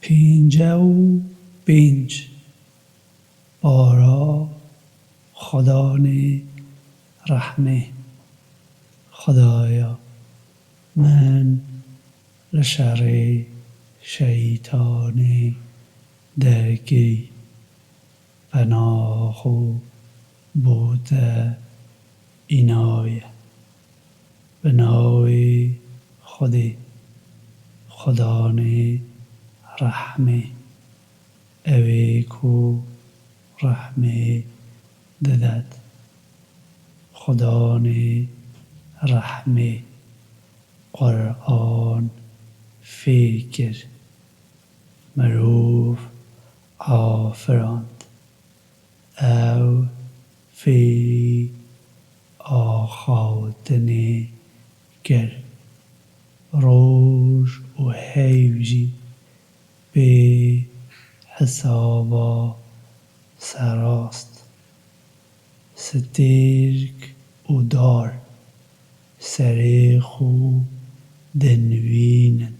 پینجه و بینج بارا خدان رحمه. خدایا من لشر شیطان درگی پناه و بود اینای به نای خودی خدان رحمه اوی کو رحمه ددد خدان رحمه قرآن فکر مروف آفراند او فی آخادن گر روش و حیوجی به حسابا سراست سترک و دار سریخو دنوینن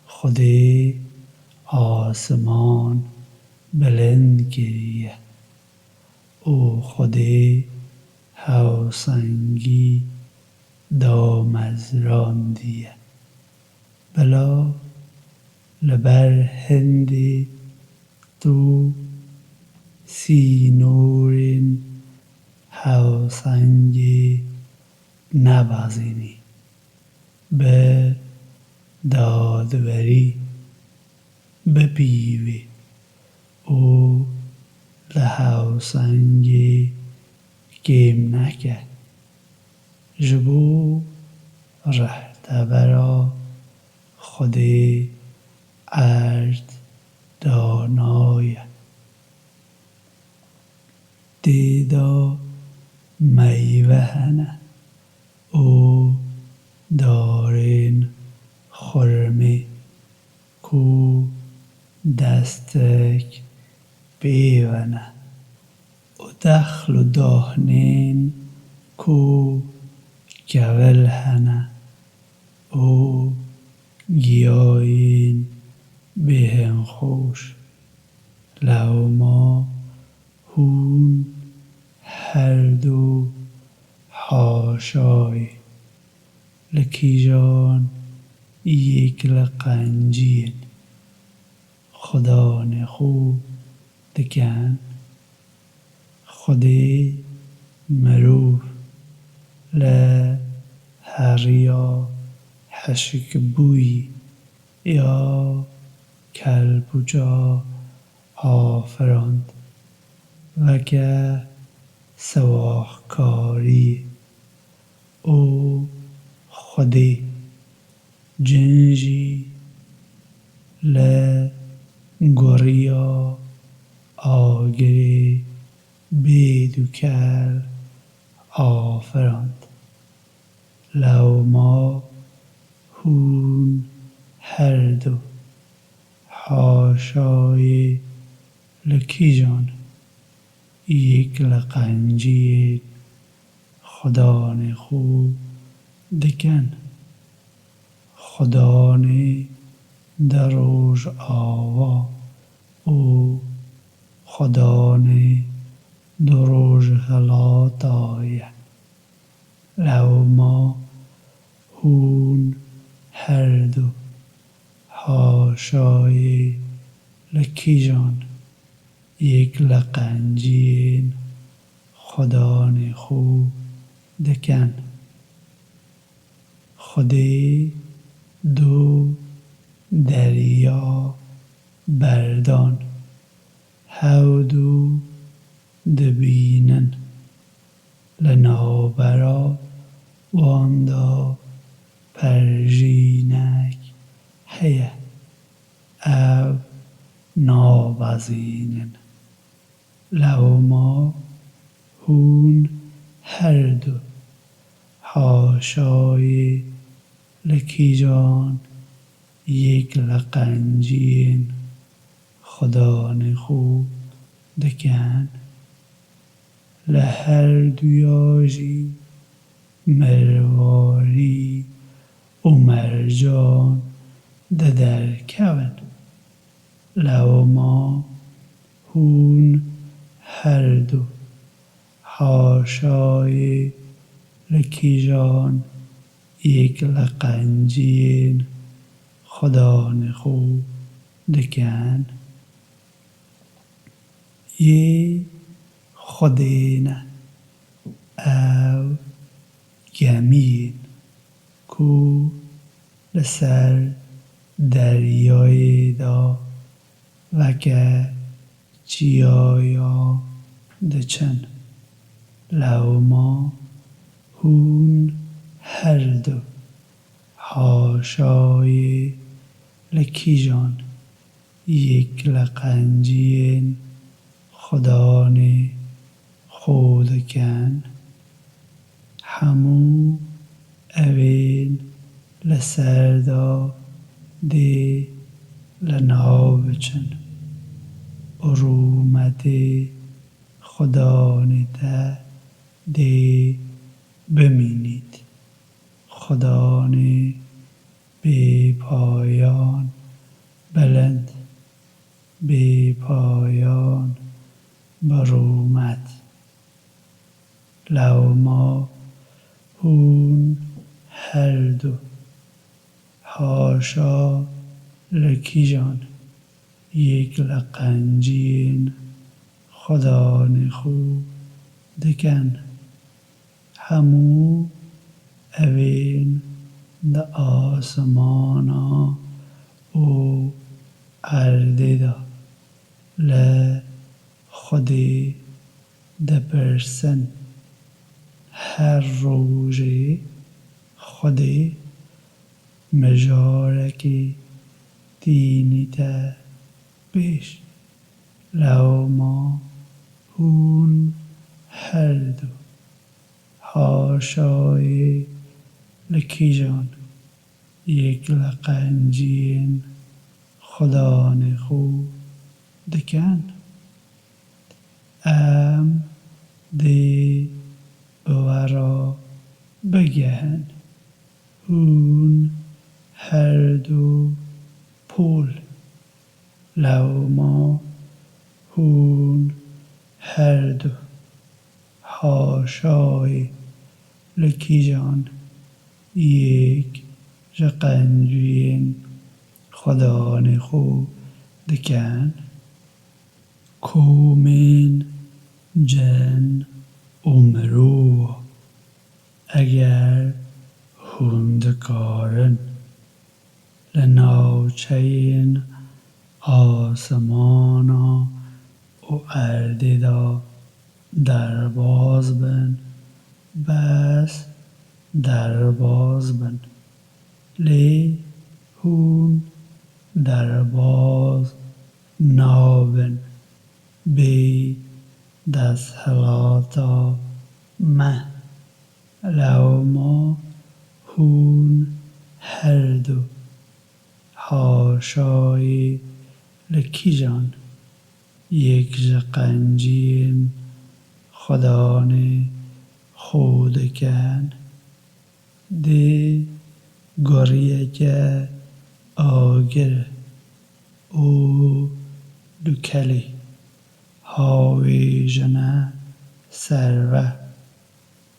خودی آسمان بلند گریه او خودی هوسنگی دامزراندیه بلا لبر هندی تو سینورین هوسنگی نبازینی به دادوری بپیوی او لهوسنگی گیم نکه جبو رهتبرا خودی ارد دانایه دیدا میوهنه او دارین خرمی کو دستک بیونه او دخل و دهنین کو گول هنه او گیاین بهم خوش لوما هون هر دو حاشای لکیجان یک لقنجین خدا نخو دکن خودی مروف لهریا حشک بوی یا کلبوجا آفراند وگه سواخکاری او خودی جنجی لگوریا آگری بیدو کل آفراند لوما هون هر دو حاشای لکیجان یک لقنجی خدا نخو دکن خدا نی دروج آوا او خدا نی دروج غلاتایه لوما هون هر دو حاشای لکیجان یک لقنجین خدا نخو دکن خودی دو دریا بردان هودو دبینن لنابرا واندا پرژینک هیه او نابزینن لوما هون هر دو حاشای لکیجان یک لقنجین خدا نخو دکن لهر دویاجی مرواری و مرجان ددرکون لو ما هون هر دو حاشای لکیجان یک لقنجین خدا نخو دکن یه خودینه او گمین کو لسر دریای دا وکه چیایا دچن لو ما هون هر دو حاشای لکیجان یک لقنجین خدا خود کن همو اوین لسردا دی لناوچن ارومت خدا نده دی بمینید خدا بی پایان بلند بی پایان برومت لو ما هون هر دو حاشا لکیجان یک لقنجین خدا نخو دکن همو اوین د آسمانا او ارده دا ل خودی دپرسن هر روژه خودی مجارکی دینی تا بیش لو ما هون هر دو حاشای لکیجان یک لقنجین خدا نخو دکن ام دی بورا بگهن هون هر دو پول لو ما هون هر دو حاشای لکیجان یک رقنجین خدا نخو دکن کومین جن امرو اگر هندکارن لناوچین آسمانا او ارده دا در باز بن بس در باز بن لی هون در باز نابن بی دست هلاتا مه لو ما هون هر دو حاشای لکیجان یک رقنجین خدا خود کن دی گریه که آگر او دکلی هاوی جنه سروه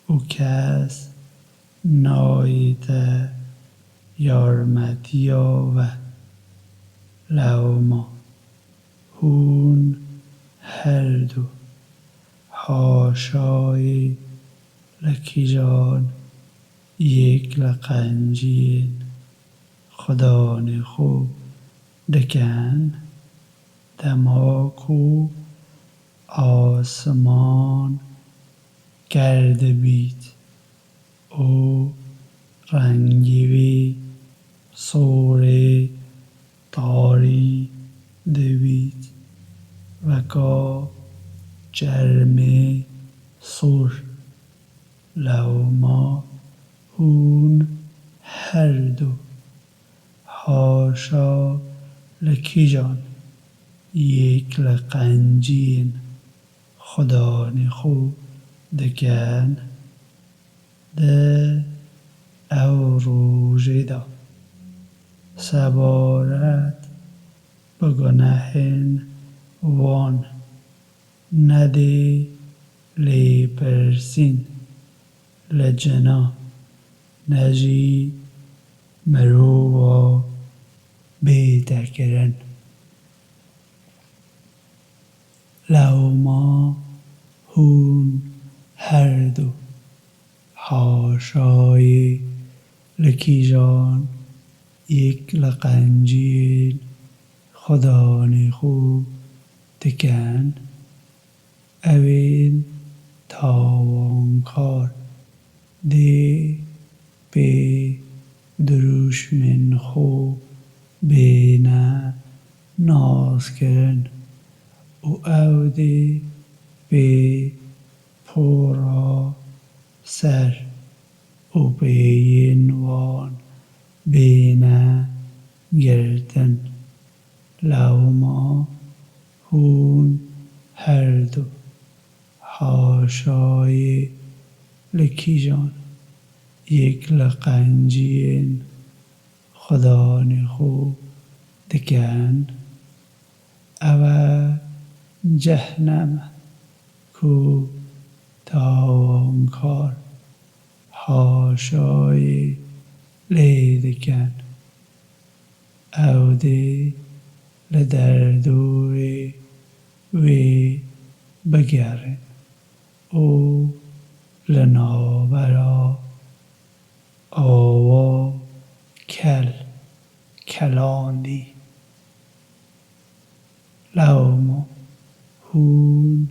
او کس نایت یارمتیا و لو ما هون هر دو حاشای لکیجان یک لقنجین خدا نخو دکن دماکو آسمان کرده بید او رنگیوی سوره تاری دوید وکا جرمه سور لو ما هون هر دو حاشا لکیجان یک لقنجین خدا نخو دکن ده او روژه دا سبارت بگنهن وان نده لیپرسین لجنا نجی مرووا بیتکرن لوما هون هر دو حاشای لکیجان یک لقنجین خدا نیخو دکن اوین تاوانکار دی به دروش من خو بینه ناز کرن او دی به پورا سر او بین وان بینه گردن لوما هون هر دو حاشای لکیجان یک لقنجین خدا نیخو دکن او جهنم کو تاوانکار حاشای لیدکن او دی لدردوی وی بگرن او لنابرا آوا کلاندی لوما هون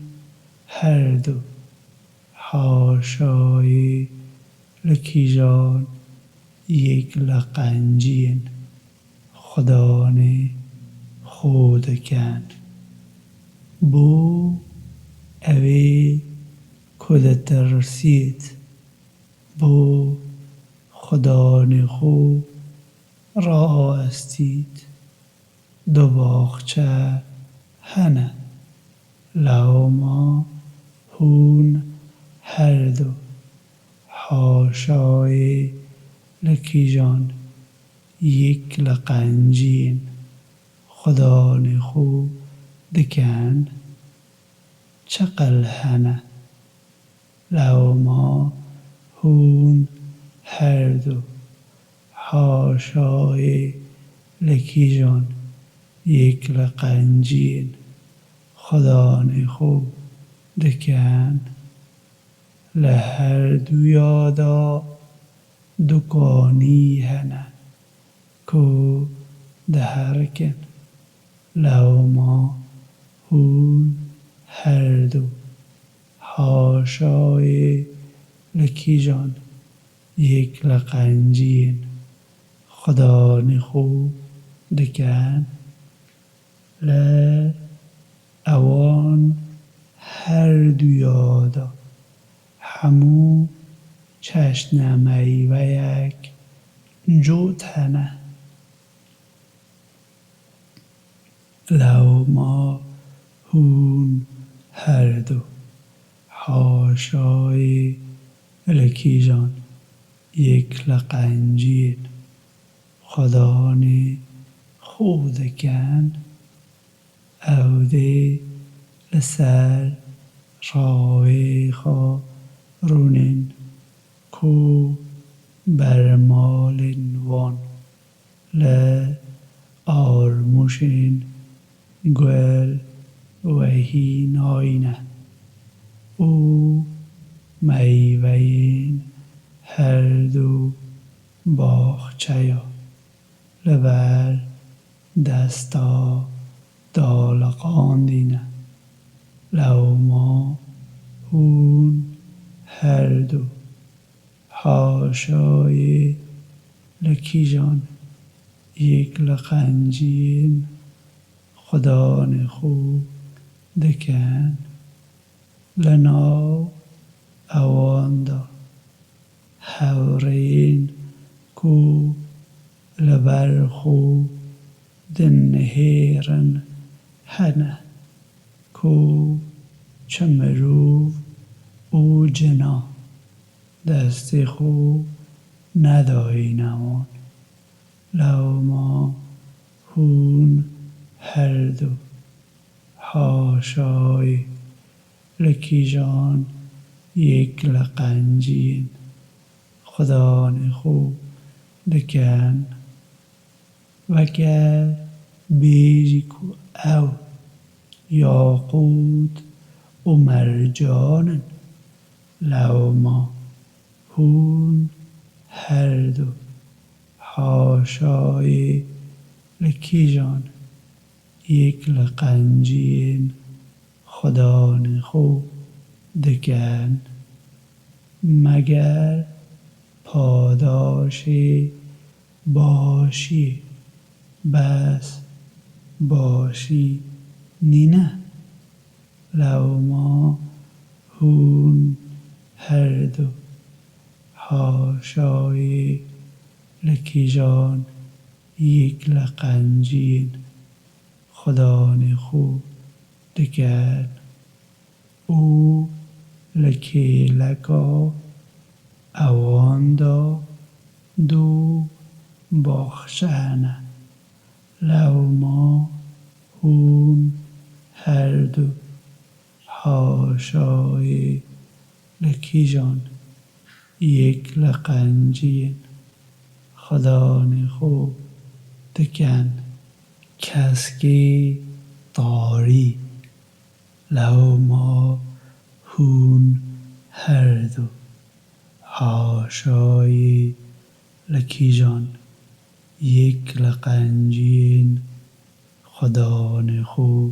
هر دو حاشای لکیجان یک لقنجین خدانه خودکن بو اوی کد ترسید بو خدانه خو را استید دو باغچه هنه لوما هون هر دو حاشای لکیجان یک لقنجین خدا نیخو دکن چقل هنه لوما هون هر دو حاشای لکیجان یک لقنجین خدا نیخو دکن لهر دو یادا دکانی هنه کو دهرکن لوما هون هر دو حاشای لکیجان یک لقنجین خدا نیخو دکن ل اوان هر دو یادا همو چشنمهی و یک جو تنه لوما هون هر دو حاشای لکیجان یک لقنجین خدانی خودکن او دی لسر رای خا رونین کو برمالین وان ل آرموشین گل وهی ناینه او میوین هر دو باغچیا لبر دستا دالقان دینه لوما هون هر دو حاشای لکیجان یک لقنجین خدا نیخو دکن لناو اواندا هورین کو لبرخو دنهیرن هنه کو چمرو او جنا دست خو ندایی نمان لوما هون هر دو حاشای لکیجان یک لقنجین خدا نخو دکن وگر بیجی کو او یاقوت و مرجان لوما هون هر دو حاشای لکیجان یک لقنجین خدا نخو دکن مگر پاداش باشی بس باشی نینه لوما هون هر دو حاشای لکیجان یک لقنجین خدا نخو دکن او لکی لکا اواندا دو باخشانه لوما هون هر دو حاشای لکیجان یک لقنجین خدا نخو دکن کسکی تاری لوما هون هر دو حاشای لکیجان یک لقنجین خدا نخو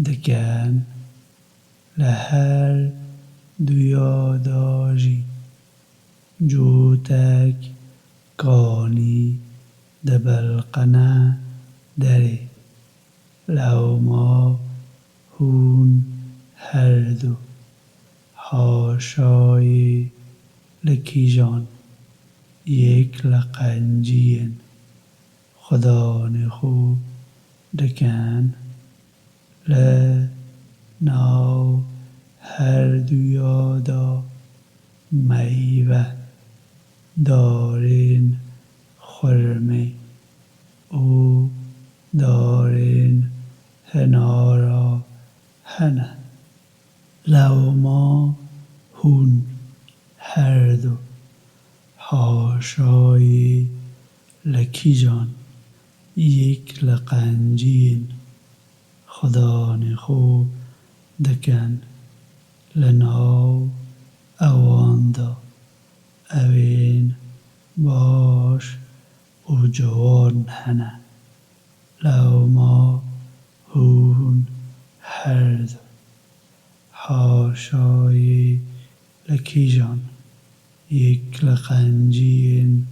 دکن لهر دویاداجی جوتک کانی دبلقنه دره لوما هون هر دو حاشای لکیجان یک لقنجین خدا نخو دکن ناو هر دویادا میوه دارین خرمه او دارین هنارا هنه لوما هون هر دو حاشای لکیجان یک لقنجین خدا نخو دکن لناو اواندا اوین باش و جوان هنه لوما هون هر دو حاشای لکیجان یک لقنجین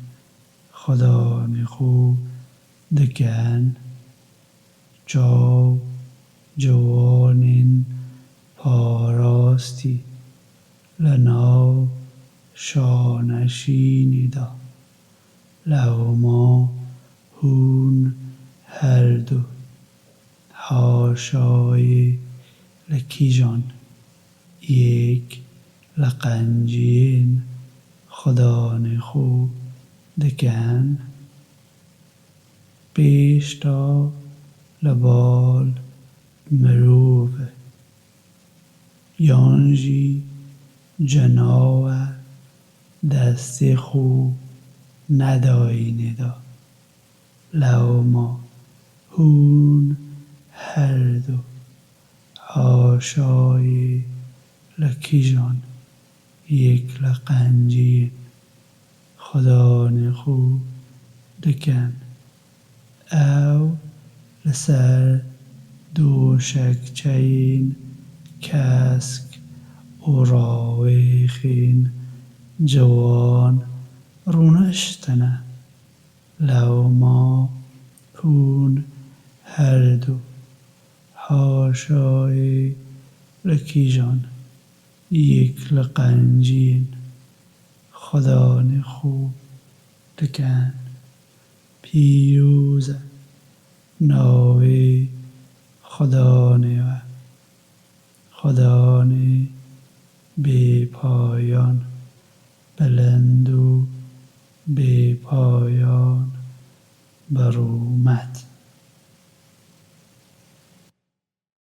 خدا نخو دکن جوانین پاراستی لناو شانشینی دا لوما هون هر دو حاشای لکیجان یک لقنجین خدا نخو دکن پیشتا لبال مروه یانجی جناوه دست خو نداینه دا لوما هون هر دو حاشای لکیجان یک لقنجین خدا نخو دکن او لسر دوشکچین کسک و راویخین جوان رونشتنه لوما هون هر دو حاشای لکیجان یک لقنجین خدا نخو دکن پیروزه ناوی خدا نوه خدا نه بی پایان بلند و بی پایان برومد.